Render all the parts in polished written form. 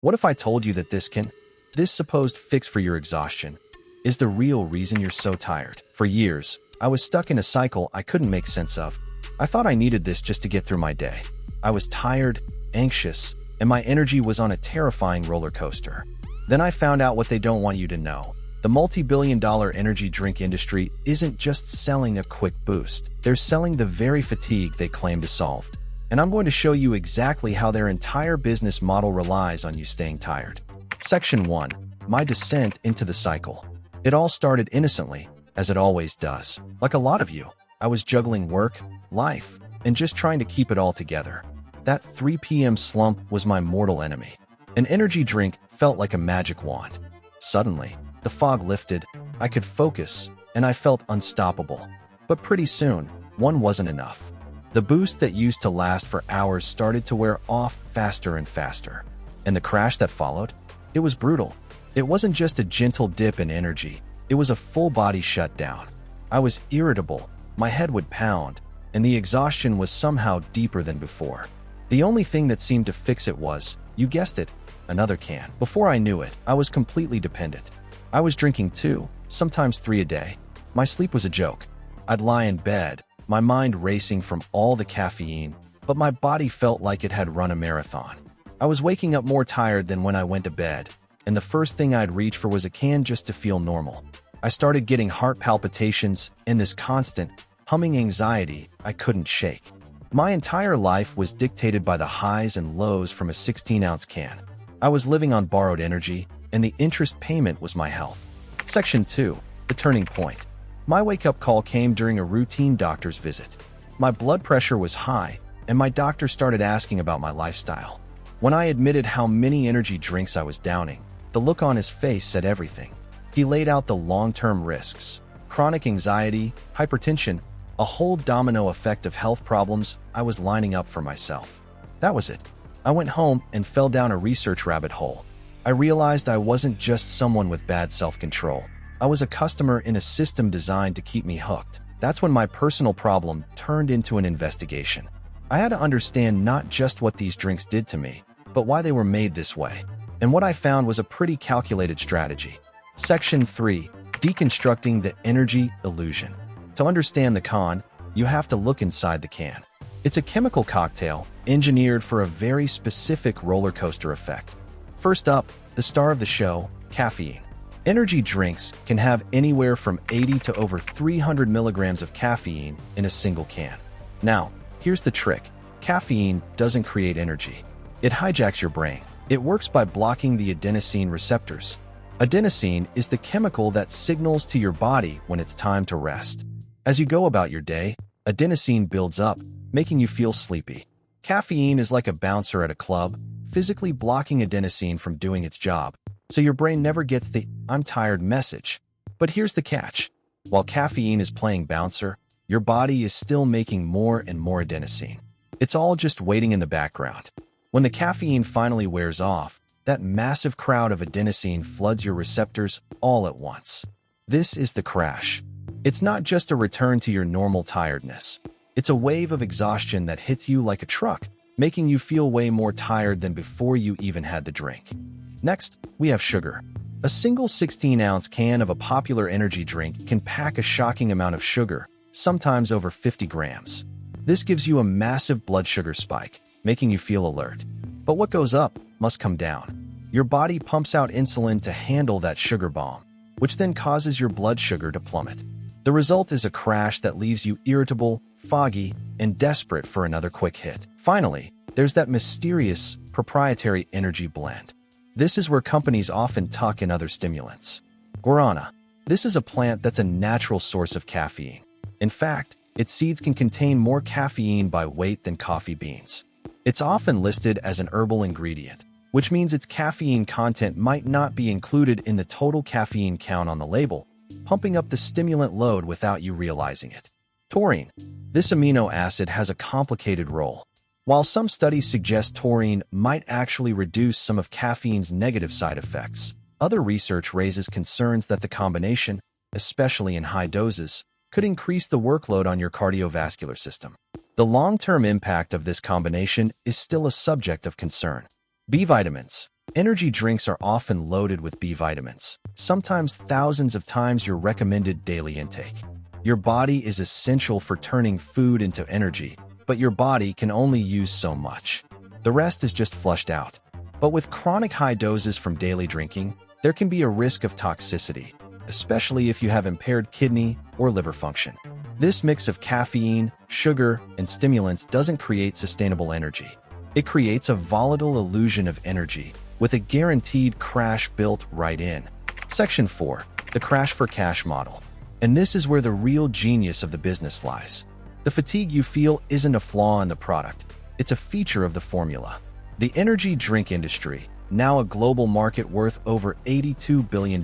What if I told you that this supposed fix for your exhaustion is the real reason you're so tired? For years, I was stuck in a cycle I couldn't make sense of. I thought I needed this just to get through my day. I was tired, anxious, and my energy was on a terrifying roller coaster. Then I found out what they don't want you to know. The multi-billion-dollar energy drink industry isn't just selling a quick boost. They're selling the very fatigue they claim to solve. And I'm going to show you exactly how their entire business model relies on you staying tired. Section 1. My descent into the cycle. It all started innocently, as it always does. Like a lot of you, I was juggling work, life, and just trying to keep it all together. That 3 p.m. slump was my mortal enemy. An energy drink felt like a magic wand. Suddenly, the fog lifted, I could focus, and I felt unstoppable. But pretty soon, one wasn't enough. The boost that used to last for hours started to wear off faster and faster. And the crash that followed? It was brutal. It wasn't just a gentle dip in energy, it was a full-body shutdown. I was irritable, my head would pound, and the exhaustion was somehow deeper than before. The only thing that seemed to fix it was, you guessed it, another can. Before I knew it, I was completely dependent. I was drinking 2, sometimes 3 a day. My sleep was a joke. I'd lie in bed, my mind racing from all the caffeine, but my body felt like it had run a marathon. I was waking up more tired than when I went to bed, and the first thing I'd reach for was a can just to feel normal. I started getting heart palpitations and this constant, humming anxiety I couldn't shake. My entire life was dictated by the highs and lows from a 16-ounce can. I was living on borrowed energy, and the interest payment was my health. Section 2. The turning point. My wake-up call came during a routine doctor's visit. My blood pressure was high, and my doctor started asking about my lifestyle. When I admitted how many energy drinks I was downing, the look on his face said everything. He laid out the long-term risks: chronic anxiety, hypertension, a whole domino effect of health problems I was lining up for myself. That was it. I went home and fell down a research rabbit hole. I realized I wasn't just someone with bad self-control. I was a customer in a system designed to keep me hooked. That's when my personal problem turned into an investigation. I had to understand not just what these drinks did to me, but why they were made this way. And what I found was a pretty calculated strategy. Section 3. Deconstructing the energy illusion. To understand the con, you have to look inside the can. It's a chemical cocktail engineered for a very specific roller coaster effect. First up, the star of the show, caffeine. Energy drinks can have anywhere from 80 to over 300 milligrams of caffeine in a single can. Now, here's the trick. Caffeine doesn't create energy. It hijacks your brain. It works by blocking the adenosine receptors. Adenosine is the chemical that signals to your body when it's time to rest. As you go about your day, adenosine builds up, making you feel sleepy. Caffeine is like a bouncer at a club, physically blocking adenosine from doing its job, so your brain never gets the "I'm tired" message. But here's the catch. While caffeine is playing bouncer, your body is still making more and more adenosine. It's all just waiting in the background. When the caffeine finally wears off, that massive crowd of adenosine floods your receptors all at once. This is the crash. It's not just a return to your normal tiredness. It's a wave of exhaustion that hits you like a truck, making you feel way more tired than before you even had the drink. Next, we have sugar. A single 16-ounce can of a popular energy drink can pack a shocking amount of sugar, sometimes over 50 grams. This gives you a massive blood sugar spike, making you feel alert. But what goes up must come down. Your body pumps out insulin to handle that sugar bomb, which then causes your blood sugar to plummet. The result is a crash that leaves you irritable, foggy, and desperate for another quick hit. Finally, there's that mysterious, proprietary energy blend. This is where companies often tuck in other stimulants. Guarana. This is a plant that's a natural source of caffeine. In fact, its seeds can contain more caffeine by weight than coffee beans. It's often listed as an herbal ingredient, which means its caffeine content might not be included in the total caffeine count on the label, pumping up the stimulant load without you realizing it. Taurine. This amino acid has a complicated role. While some studies suggest taurine might actually reduce some of caffeine's negative side effects, other research raises concerns that the combination, especially in high doses, could increase the workload on your cardiovascular system. The long-term impact of this combination is still a subject of concern. B vitamins. Energy drinks are often loaded with B vitamins, sometimes thousands of times your recommended daily intake. Your body is essential for turning food into energy, but your body can only use so much. The rest is just flushed out. But with chronic high doses from daily drinking, there can be a risk of toxicity, especially if you have impaired kidney or liver function. This mix of caffeine, sugar, and stimulants doesn't create sustainable energy. It creates a volatile illusion of energy, with a guaranteed crash built right in. Section 4. The crash for cash model. And this is where the real genius of the business lies. The fatigue you feel isn't a flaw in the product, it's a feature of the formula. The energy drink industry, now a global market worth over $82 billion,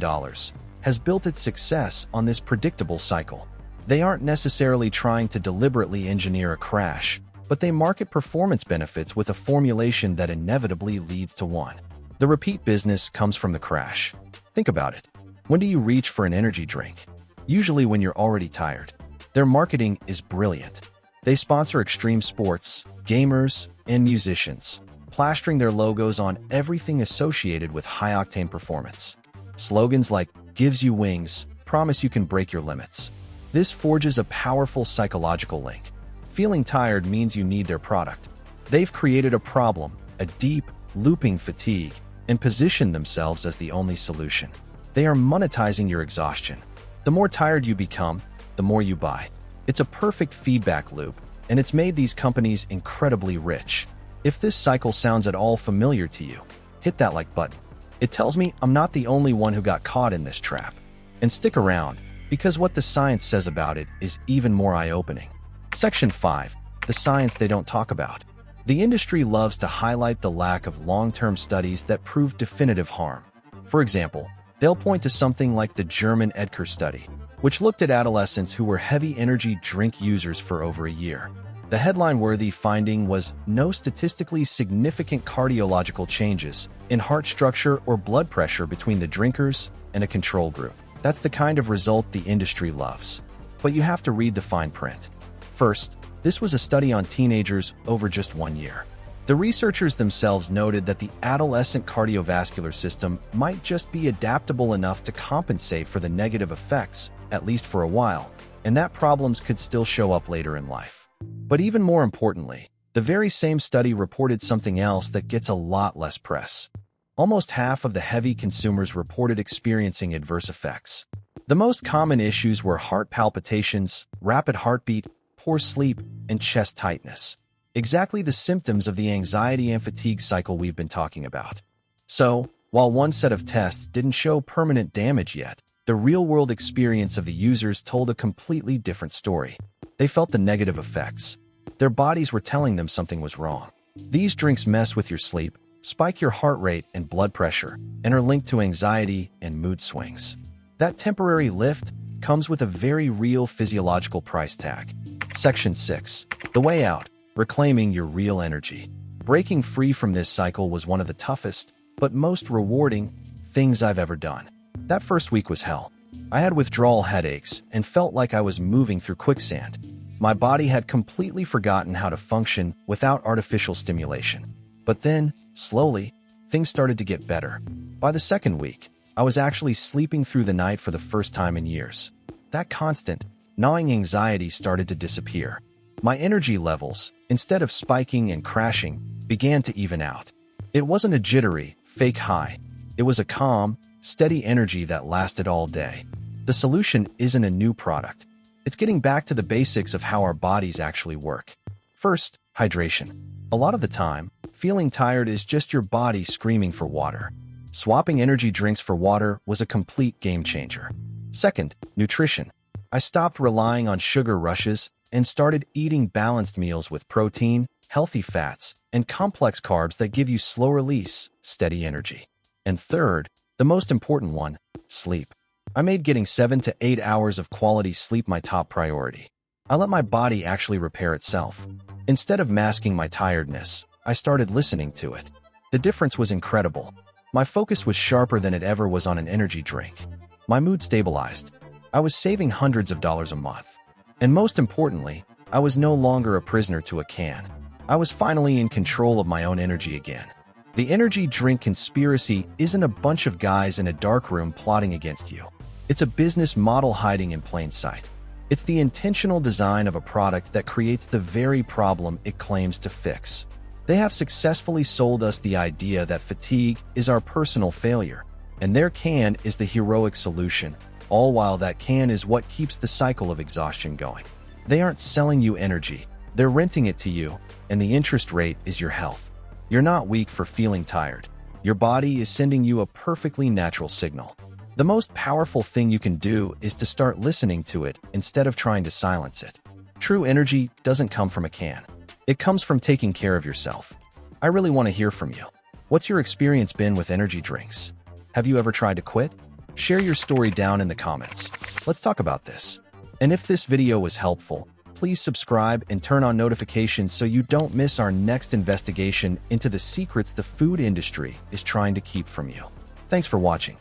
has built its success on this predictable cycle. They aren't necessarily trying to deliberately engineer a crash, but they market performance benefits with a formulation that inevitably leads to one. The repeat business comes from the crash. Think about it. When do you reach for an energy drink? Usually when you're already tired. Their marketing is brilliant. They sponsor extreme sports, gamers, and musicians, plastering their logos on everything associated with high-octane performance. Slogans like, "Gives you wings," promise you can break your limits. This forges a powerful psychological link. Feeling tired means you need their product. They've created a problem, a deep, looping fatigue, and positioned themselves as the only solution. They are monetizing your exhaustion. The more tired you become, the more you buy. It's a perfect feedback loop, and it's made these companies incredibly rich. If this cycle sounds at all familiar to you, hit that like button. It tells me I'm not the only one who got caught in this trap. And stick around, because what the science says about it is even more eye-opening. Section 5. The science they don't talk about. The industry loves to highlight the lack of long-term studies that prove definitive harm. For example, they'll point to something like the German Edker study, which looked at adolescents who were heavy energy drink users for over a year. The headline-worthy finding was no statistically significant cardiological changes in heart structure or blood pressure between the drinkers and a control group. That's the kind of result the industry loves. But you have to read the fine print. First, this was a study on teenagers over just 1 year. The researchers themselves noted that the adolescent cardiovascular system might just be adaptable enough to compensate for the negative effects, at least for a while, and that problems could still show up later in life. But even more importantly, the very same study reported something else that gets a lot less press. Almost half of the heavy consumers reported experiencing adverse effects. The most common issues were heart palpitations, rapid heartbeat, poor sleep, and chest tightness. Exactly the symptoms of the anxiety and fatigue cycle we've been talking about. So, while one set of tests didn't show permanent damage yet, the real-world experience of the users told a completely different story. They felt the negative effects. Their bodies were telling them something was wrong. These drinks mess with your sleep, spike your heart rate and blood pressure, and are linked to anxiety and mood swings. That temporary lift comes with a very real physiological price tag. Section 6. The way out. Reclaiming your real energy. Breaking free from this cycle was one of the toughest, but most rewarding, things I've ever done. That first week was hell. I had withdrawal headaches and felt like I was moving through quicksand. My body had completely forgotten how to function without artificial stimulation. But then, slowly, things started to get better. By the second week, I was actually sleeping through the night for the first time in years. That constant, gnawing anxiety started to disappear. My energy levels, instead of spiking and crashing, began to even out. It wasn't a jittery, fake high. It was a calm, steady energy that lasted all day. The solution isn't a new product. It's getting back to the basics of how our bodies actually work. First, hydration. A lot of the time, feeling tired is just your body screaming for water. Swapping energy drinks for water was a complete game changer. Second, nutrition. I stopped relying on sugar rushes and started eating balanced meals with protein, healthy fats, and complex carbs that give you slow release, steady energy. And third, the most important one, sleep. I made getting 7 to 8 hours of quality sleep my top priority. I let my body actually repair itself. Instead of masking my tiredness, I started listening to it. The difference was incredible. My focus was sharper than it ever was on an energy drink. My mood stabilized. I was saving hundreds of dollars a month. And most importantly, I was no longer a prisoner to a can. I was finally in control of my own energy again. The energy drink conspiracy isn't a bunch of guys in a dark room plotting against you. It's a business model hiding in plain sight. It's the intentional design of a product that creates the very problem it claims to fix. They have successfully sold us the idea that fatigue is our personal failure, and their can is the heroic solution, all while that can is what keeps the cycle of exhaustion going. They aren't selling you energy, they're renting it to you, and the interest rate is your health. You're not weak for feeling tired. Your body is sending you a perfectly natural signal. The most powerful thing you can do is to start listening to it instead of trying to silence it. True energy doesn't come from a can. It comes from taking care of yourself. I really want to hear from you. What's your experience been with energy drinks? Have you ever tried to quit? Share your story down in the comments. Let's talk about this. And if this video was helpful, please subscribe and turn on notifications so you don't miss our next investigation into the secrets the food industry is trying to keep from you. Thanks for watching.